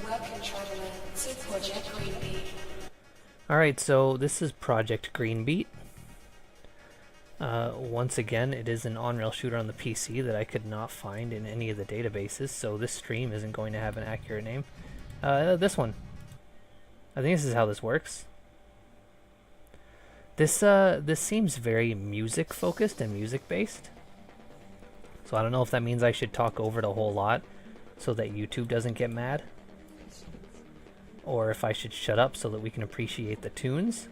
Welcome traveler to Project Greenbeat. Alright, so this is Project Greenbeat. Once again, it is an on-rail shooter on the PC that I could not find in any of the databases, so this stream isn't going to have an accurate name. This one. I think this is how this works. This seems very music-focused and music-based. So I don't know if that means I should talk over it a whole lot so that YouTube doesn't get mad. Or if I should shut up so that we can appreciate the tunes.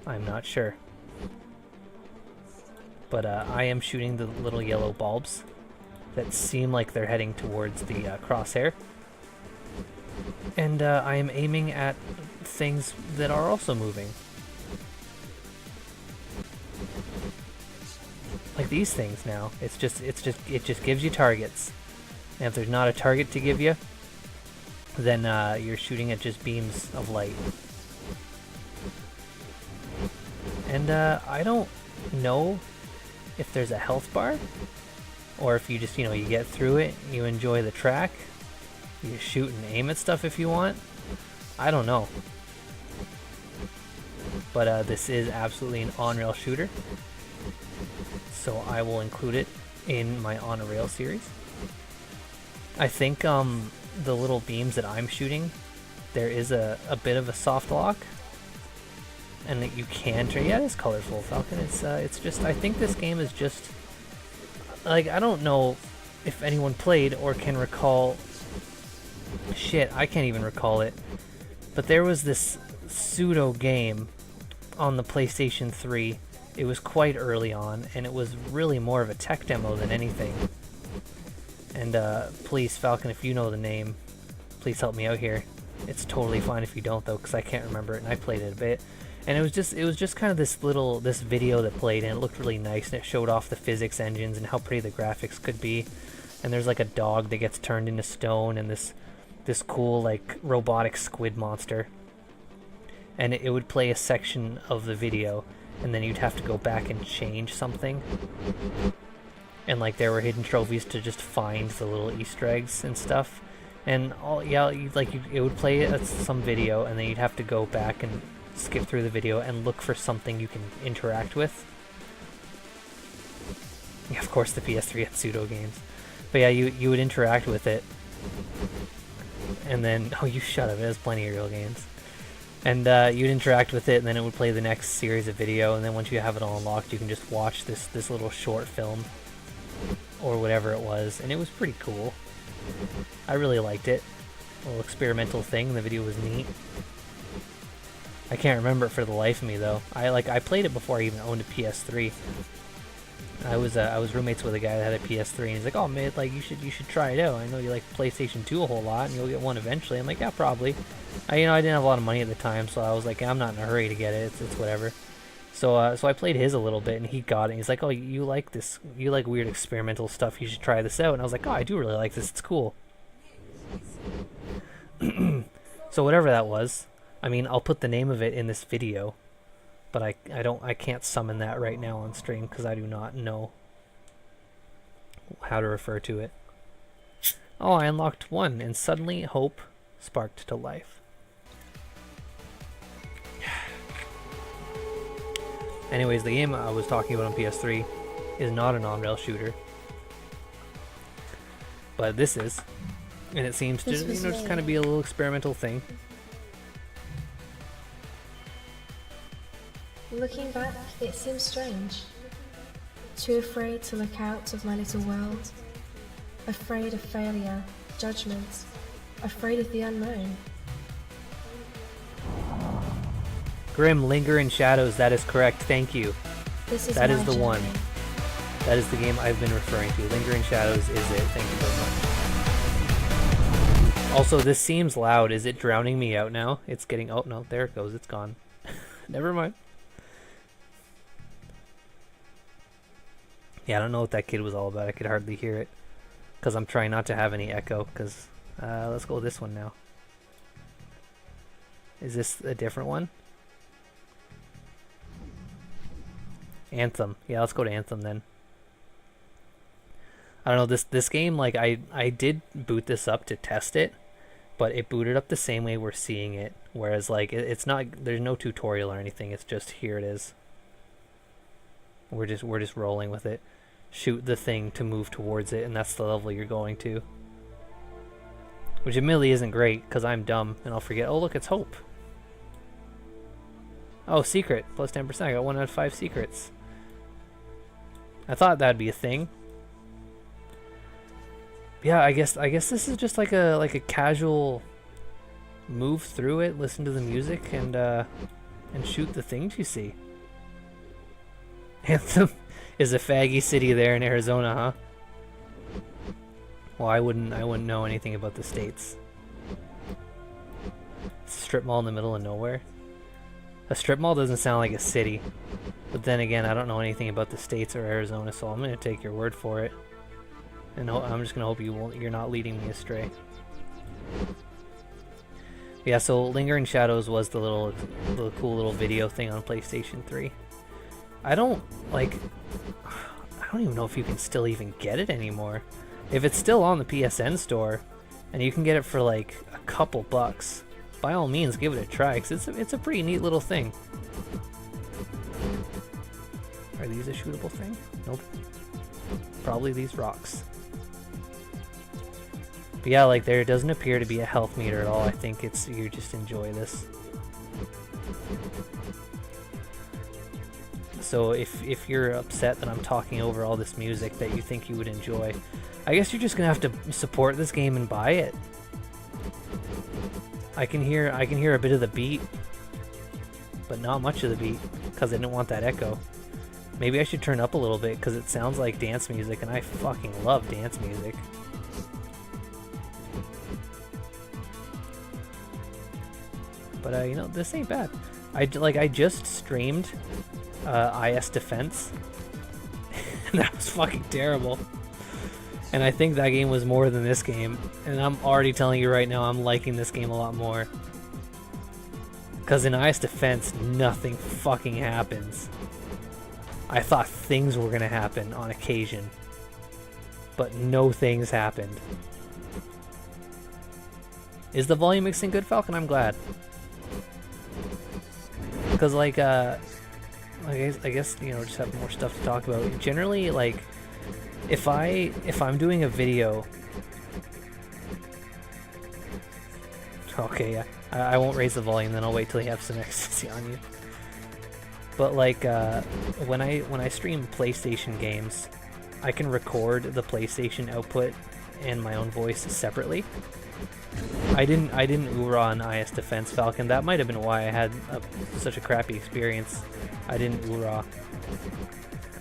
I'm not sure. But I am shooting the little yellow bulbs that seem like they're heading towards the crosshair. And I am aiming at things that are also moving. Like these things now. It just gives you targets. And if there's not a target to give you, then you're shooting at just beams of light. And I don't know if there's a health bar, or if you just, you get through it, you enjoy the track, you shoot and aim at stuff if you want. I don't know. But this is absolutely an on-rail shooter, so I will include it in my on-a-rail series. I think the little beams that I'm shooting, there is a bit of a soft lock, and that you can turn. Yeah, it is colorful, Falcon. It's just, I think this game is just like, I don't know if anyone played or can recall. Shit, I can't even recall it. But there was this pseudo game on the PlayStation 3. It was quite early on, and it was really more of a tech demo than anything. And please, Falcon, if you know the name, please help me out here. It's totally fine if you don't, though, because I can't remember it, and I played it a bit. And it was just kind of this video that played, and it looked really nice, and it showed off the physics engines and how pretty the graphics could be. And there's like a dog that gets turned into stone, and this cool like robotic squid monster. And it would play a section of the video, and then you'd have to go back and change something. And like there were hidden trophies to just find the little Easter eggs and stuff. And it would play some video, and then you'd have to go back and skip through the video and look for something you can interact with. Yeah, of course the PS3 had pseudo games. But yeah, you would interact with it. And then, oh, you shut up, it has plenty of real games. And you'd interact with it, and then it would play the next series of video, and then once you have it all unlocked, you can just watch this little short film or whatever it was, and it was pretty cool. I really liked it. A little experimental thing. The video was neat. I can't remember it for the life of me, though. I played it before I even owned a PS3. I was roommates with a guy that had a PS3, and he's like, "Oh man, like you should try it out. I know you like PlayStation 2 a whole lot, and you'll get one eventually." I'm like, "Yeah, probably." I didn't have a lot of money at the time, so I was like, "I'm not in a hurry to get it. It's whatever." So I played his a little bit, and he got it. And he's like, "Oh, you like this? You like weird experimental stuff? You should try this out." And I was like, "Oh, I do really like this. It's cool." So whatever that was. I mean, I'll put the name of it in this video, but I can't summon that right now on stream because I do not know how to refer to it. Oh, I unlocked one, and suddenly hope sparked to life. Anyways, the game I was talking about on PS3 is not an on-rail shooter, but this is, and it seems to just kind of be a little experimental thing. Looking back, it seems strange. Too afraid to look out of my little world. Afraid of failure, judgment. Afraid of the unknown. Grim, Linger in Shadows, that is correct, thank you. That is the one. That is the game I've been referring to. Linger in Shadows is it, thank you very much. Also, this seems loud. Is it drowning me out now? It's getting, oh no, there it goes, it's gone. Never mind. Yeah, I don't know what that kid was all about. I could hardly hear it. Because I'm trying not to have any echo. Because, let's go with this one now. Is this a different one? Anthem. Yeah, let's go to Anthem then. I don't know, this game, like, I did boot this up to test it, but it booted up the same way we're seeing it. Whereas, like, it's not, there's no tutorial or anything. It's just, here it is. We're just rolling with it. Shoot the thing to move towards it, and that's the level you're going to. Which admittedly isn't great, because I'm dumb, and I'll forget. Oh, look, it's Hope. Oh, secret. Plus 10%. I got 1 out of 5 secrets. I thought that'd be a thing. Yeah, I guess this is just like a casual move through it, listen to the music, and shoot the things you see. Anthem is a faggy city there in Arizona, huh? Well, I wouldn't know anything about the states. It's a strip mall in the middle of nowhere. A strip mall doesn't sound like a city, but then again, I don't know anything about the states or Arizona, so I'm gonna take your word for it. And I'm just gonna hope you're not leading me astray. Yeah, so Lingering Shadows was the cool little video thing on PlayStation 3. I don't even know if you can still even get it anymore. If it's still on the PSN store, and you can get it for like a couple bucks, by all means give it a try, because it's a pretty neat little thing. Are these a shootable thing? Nope. Probably these rocks. But yeah, like, there doesn't appear to be a health meter at all. I think it's, you just enjoy this. So if you're upset that I'm talking over all this music that you think you would enjoy, I guess you're just gonna have to support this game and buy it. I can hear a bit of the beat, but not much of the beat, because I didn't want that echo. Maybe I should turn up a little bit, because it sounds like dance music, and I fucking love dance music. But you know, this ain't bad. I just streamed IS Defense, and that was fucking terrible. And I think that game was more than this game, and I'm already telling you right now, I'm liking this game a lot more. Because in IS Defense, nothing fucking happens. I thought things were gonna happen on occasion, but no things happened. Is the volume mixing good, Falcon? I'm glad. Because I guess, you know, just have more stuff to talk about. Generally, like, if I'm doing a video, okay, yeah, I won't raise the volume, then I'll wait till you have some ecstasy on you. But like, when I stream PlayStation games, I can record the PlayStation output and my own voice separately. I didn't oorah on IS Defense, Falcon. That might have been why I had such a crappy experience. I didn't oorah.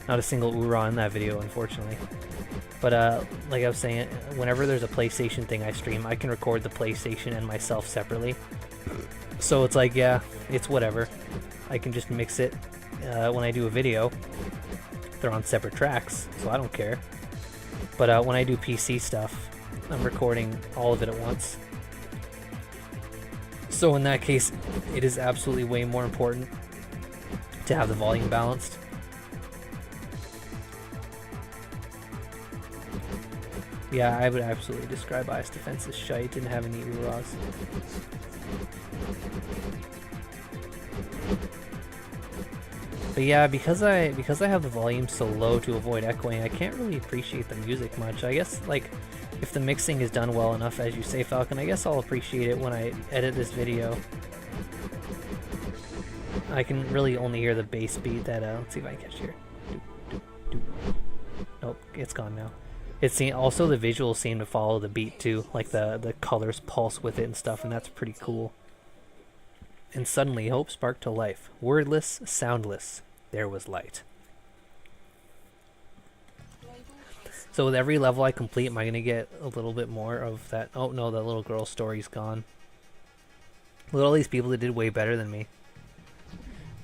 Not a single oorah in that video, unfortunately. But like I was saying, whenever there's a PlayStation thing I stream, I can record the PlayStation and myself separately. So it's like, yeah, it's whatever. I can just mix it when I do a video. They're on separate tracks, so I don't care. But when I do PC stuff, I'm recording all of it at once. So in that case, it is absolutely way more important to have the volume balanced. Yeah, I would absolutely describe IS Defense as shite. Didn't have any oorahs. But yeah, because I have the volume so low to avoid echoing, I can't really appreciate the music much. I guess, like, if the mixing is done well enough, as you say, Falcon, I guess I'll appreciate it when I edit this video. I can really only hear the bass beat that, let's see if I can catch here. Nope, it's gone now. Also the visuals seem to follow the beat too, like the colors pulse with it and stuff, and that's pretty cool. And suddenly hope sparked to life. Wordless, soundless, there was light. So with every level I complete, am I going to get a little bit more of that? Oh no, that little girl's story's gone. Look at all these people that did way better than me.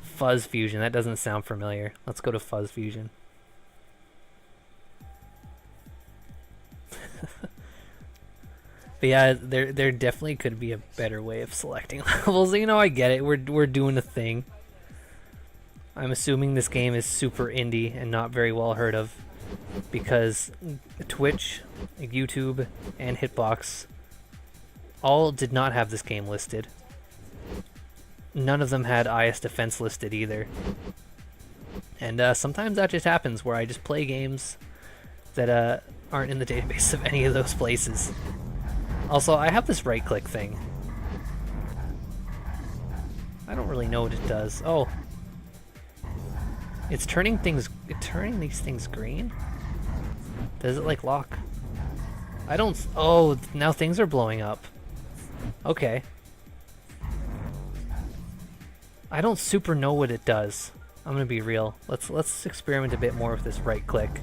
Fuzz Fusion, that doesn't sound familiar. Let's go to Fuzz Fusion. But yeah, there definitely could be a better way of selecting levels. You know, I get it. We're doing a thing. I'm assuming this game is super indie and not very well heard of. because Twitch, YouTube, and Hitbox all did not have this game listed. None of them had IS Defense listed either. And sometimes that just happens where I just play games that aren't in the database of any of those places. Also, I have this right-click thing. I don't really know what it does. Oh. It's turning these things green? Does it like lock? I don't... Oh, now things are blowing up. Okay. I don't super know what it does. I'm gonna be real. Let's experiment a bit more with this right click.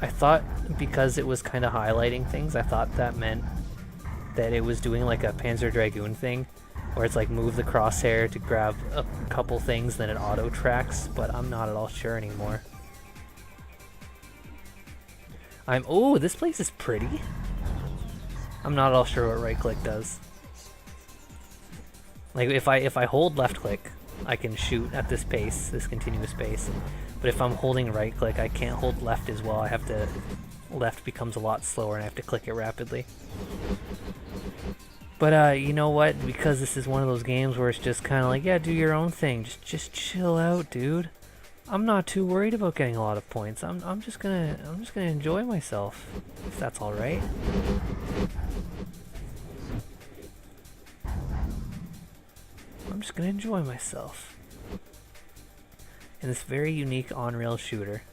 I thought because it was kind of highlighting things, I thought that meant that it was doing like a Panzer Dragoon thing, where it's like move the crosshair to grab a couple things, then it auto tracks, but I'm not at all sure anymore. Oh, this place is pretty. I'm not at all sure what right click does. Like if I hold left click, I can shoot at this pace, this continuous pace. But if I'm holding right click, I can't hold left as well. I have to... Left becomes a lot slower and I have to click it rapidly. But you know what? Because this is one of those games where it's just kind of like, yeah, do your own thing. Just chill out, dude. I'm not too worried about getting a lot of points. I'm just gonna enjoy myself, if that's all right. I'm just gonna enjoy myself in this very unique on-rail shooter.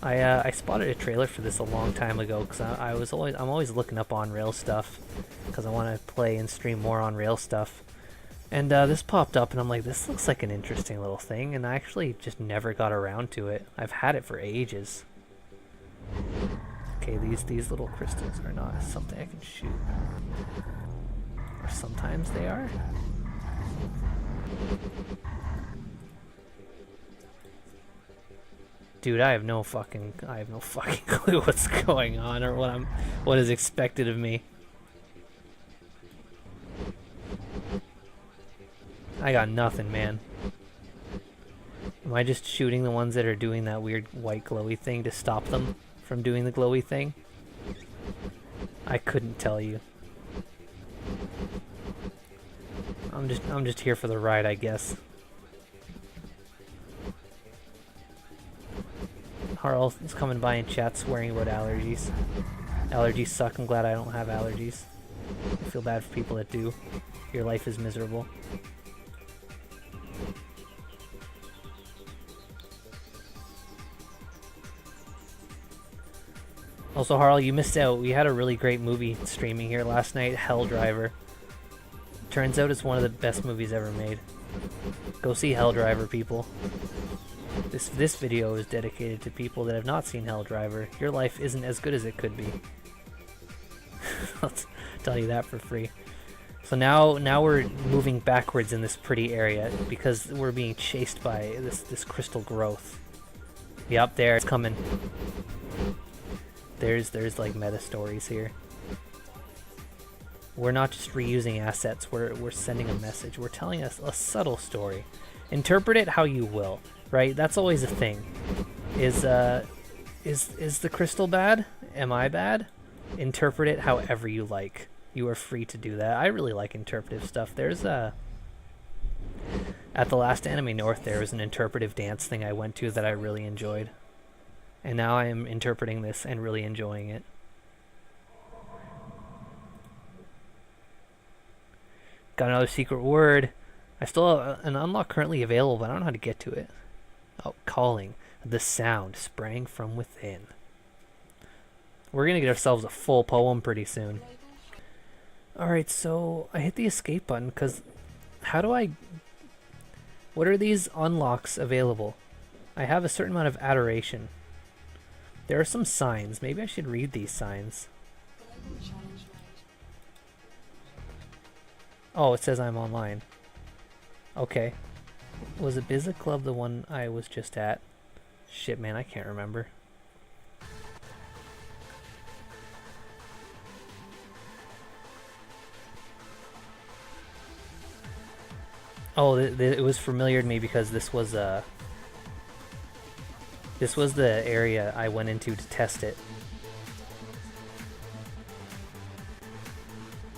I spotted a trailer for this a long time ago because I'm always looking up on-rail stuff because I want to play and stream more on-rail stuff. And this popped up and I'm like, this looks like an interesting little thing, and I actually just never got around to it. I've had it for ages. Okay, these little crystals are not something I can shoot. Or sometimes they are. Dude, I have no fucking clue what's going on or what is expected of me. I got nothing, man. Am I just shooting the ones that are doing that weird white glowy thing to stop them from doing the glowy thing? I couldn't tell you. I'm just here for the ride, I guess. Harl is coming by in chat swearing about allergies. Allergies suck. I'm glad I don't have allergies. I feel bad for people that do. Your life is miserable. Also, Harl, you missed out. We had a really great movie streaming here last night, Hell Driver. Turns out it's one of the best movies ever made. Go see Hell Driver, people. This video is dedicated to people that have not seen Hell Driver. Your life isn't as good as it could be. I'll tell you that for free. So now we're moving backwards in this pretty area because we're being chased by this crystal growth. Yep, there it's coming. There's like meta stories here. We're not just reusing assets, we're sending a message. We're telling us a subtle story. Interpret it how you will, right? That's always a thing. Is the crystal bad? Am I bad? Interpret it however you like. You are free to do that. I really like interpretive stuff. There's at the last Anime North there was an interpretive dance thing I went to that I really enjoyed. And now I am interpreting this and really enjoying it. Got another secret word. I still have an unlock currently available, but I don't know how to get to it. Oh, calling. The sound sprang from within. We're gonna get ourselves a full poem pretty soon. Alright, so I hit the escape button because how do I... What are these unlocks available? I have a certain amount of adoration. There are some signs. Maybe I should read these signs. Oh, it says I'm online. Okay. Was it Bizza Club the one I was just at? Shit, man, I can't remember. Oh, it was familiar to me because this was the area I went into to test it,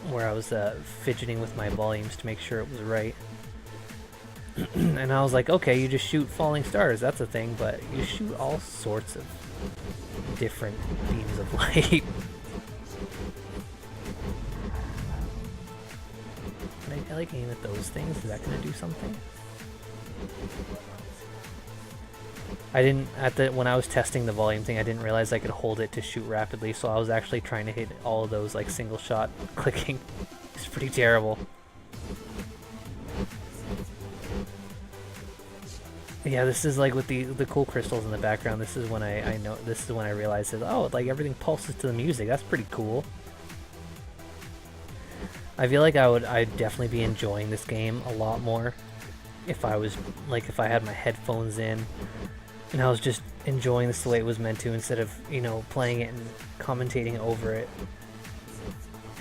where I was fidgeting with my volumes to make sure it was right. And I was like, okay, you just shoot falling stars, that's a thing, but you shoot all sorts of different beams of light. Can I like aim at those things? Is that gonna do something? I didn't, when I was testing the volume thing, I didn't realize I could hold it to shoot rapidly, so I was actually trying to hit all of those like single shot clicking. It's pretty terrible. Yeah, this is like with the cool crystals in the background. This is when I know, this is when I realized that, oh, like everything pulses to the music. That's pretty cool. I feel like I'd definitely be enjoying this game a lot more if I was like, if I had my headphones in and I was just enjoying this the way it was meant to, instead of, you know, playing it and commentating over it.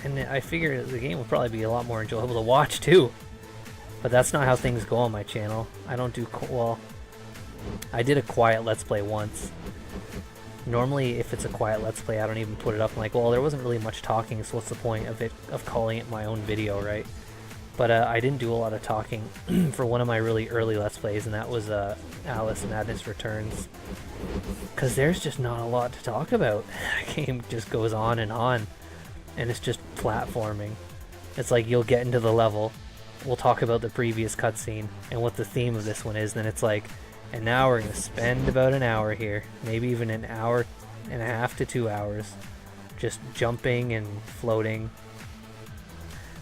And I figure the game will probably be a lot more enjoyable to watch too. But that's not how things go on my channel. I don't do, well, I did a quiet Let's Play once. Normally, if it's a quiet Let's Play, I don't even put it up. I'm like, well, there wasn't really much talking, so what's the point of calling it my own video, right? But I didn't do a lot of talking for one of my really early Let's Plays, and that was Alice and Madness Returns. Because there's just not a lot to talk about. The game just goes on, and it's just platforming. It's like, you'll get into the level, we'll talk about the previous cutscene, and what the theme of this one is, then it's like, and now we're going to spend about an hour here, maybe even an hour and a half to 2 hours, just jumping and floating.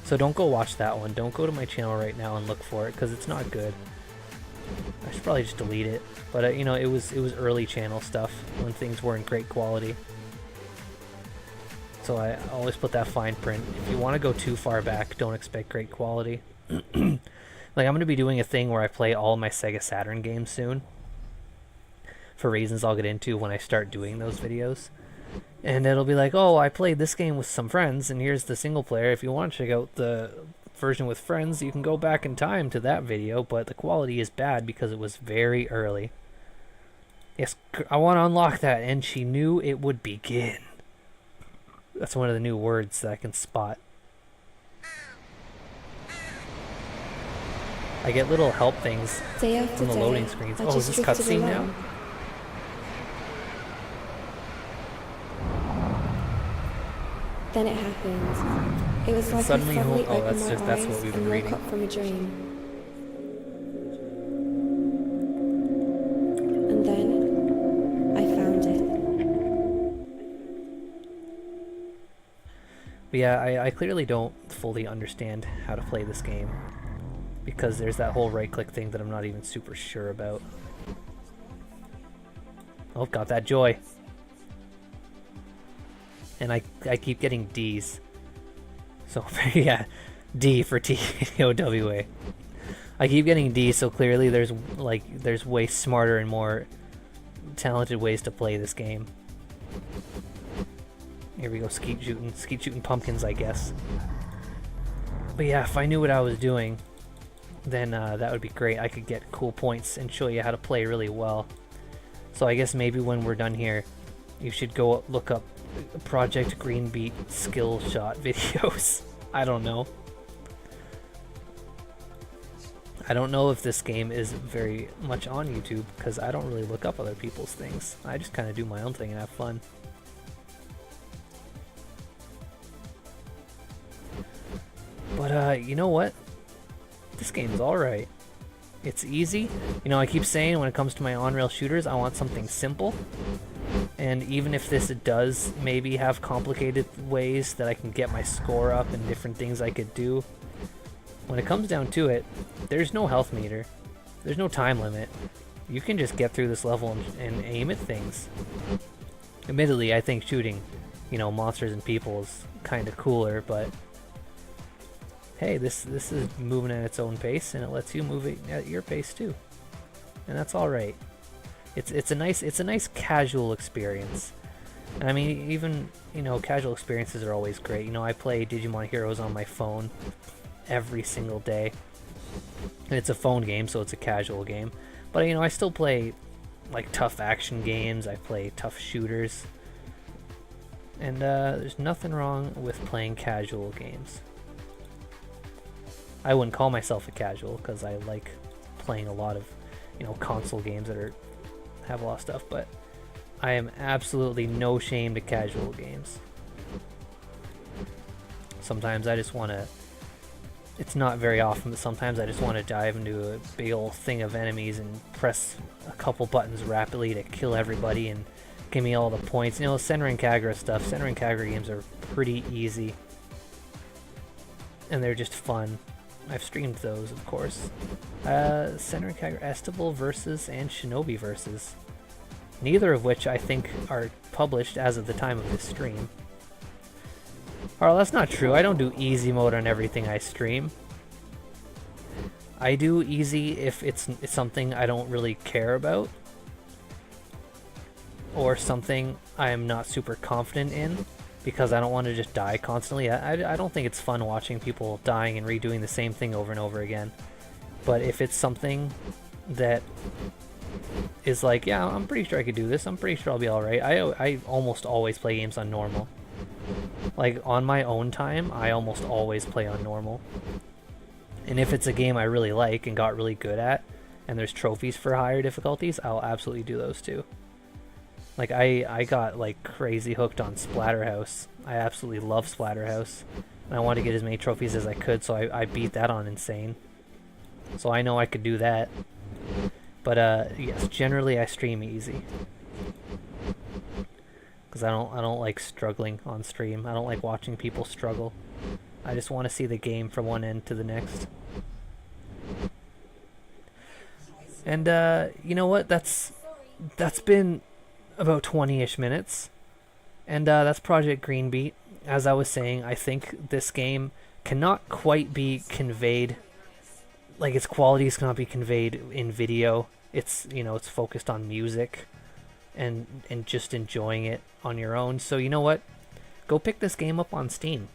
So don't go watch that one. Don't go to my channel right now and look for it, because it's not good. I should probably just delete it. But you know, it was early channel stuff when things weren't great quality. So I always put that fine print. If you want to go too far back, don't expect great quality. Like, I'm going to be doing a thing where I play all my Sega Saturn games soon, for reasons I'll get into when I start doing those videos. And it'll be like, oh, I played this game with some friends, and here's the single player. If you want to check out the version with friends, you can go back in time to that video, but the quality is bad because it was very early. Yes, I want to unlock that, and she knew it would begin. That's one of the new words that I can spot. I get little help things from the loading screens. Oh, is this cutscene now? Then it happened. It was like suddenly, I suddenly oh, opened my that's eyes what we've and been woke reading. up from a dream. And then I found it. But yeah, I clearly don't fully understand how to play this game, because there's that whole right-click thing that I'm not even super sure about. Oh, got that joy. And I keep getting D's. So, yeah, D for T-O-W-A. I keep getting D, so clearly there's way smarter and more talented ways to play this game. Here we go, skeet shooting pumpkins, I guess. But yeah, if I knew what I was doing, then that would be great. I could get cool points and show you how to play really well. So I guess maybe when we're done here, you should go look up Project Greenbeat skill shot videos. I don't know. I don't know if this game is very much on YouTube, because I don't really look up other people's things. I just kind of do my own thing and have fun. But you know what? This game's alright. It's easy. You know, I keep saying when it comes to my on-rail shooters, I want something simple. And even if this does maybe have complicated ways that I can get my score up and different things I could do, when it comes down to it, there's no health meter. There's no time limit. You can just get through this level and aim at things. Admittedly, I think shooting, you know, monsters and people is kind of cooler, but hey, this is moving at its own pace, and it lets you move it at your pace too, and that's all right. It's a nice casual experience. And I mean, even, you know, casual experiences are always great. You know, I play Digimon Heroes on my phone every single day, And it's a phone game, so it's a casual game. But I still play like tough action games. I play tough shooters. And there's nothing wrong with playing casual games. I wouldn't call myself a casual because I like playing a lot of, console games that have a lot of stuff, but I am absolutely no shame to casual games. Sometimes I just want to, it's not very often, but sometimes I just want to dive into a big old thing of enemies and press a couple buttons rapidly to kill everybody and give me all the points. Senran and Kagura stuff. Senran and Kagura games are pretty easy. And they're just fun. I've streamed those, of course. Senran and Kagura Estival Versus and Shinobi Versus. Neither of which I think are published as of the time of this stream. Alright, that's not true. I don't do easy mode on everything I stream. I do easy if it's something I don't really care about, or something I'm not super confident in, because I don't want to just die constantly. I don't think it's fun watching people dying and redoing the same thing over and over again. But if it's something that is like, yeah, I'm pretty sure I could do this, I'm pretty sure I'll be alright. I almost always play games on normal. Like, on my own time, I almost always play on normal. And if it's a game I really like and got really good at, and there's trophies for higher difficulties, I'll absolutely do those too. Like, I got like crazy hooked on Splatterhouse. I absolutely love Splatterhouse. And I wanted to get as many trophies as I could, so I beat that on Insane. So I know I could do that. But yes, generally I stream easy. Because I don't like struggling on stream. I don't like watching people struggle. I just want to see the game from one end to the next. And you know what? That's been about 20-ish minutes. And that's Project Greenbeat. As I was saying, I think this game cannot quite be conveyed, like its qualities cannot be conveyed in video. It's, it's focused on music and just enjoying it on your own. So you know what? Go pick this game up on Steam.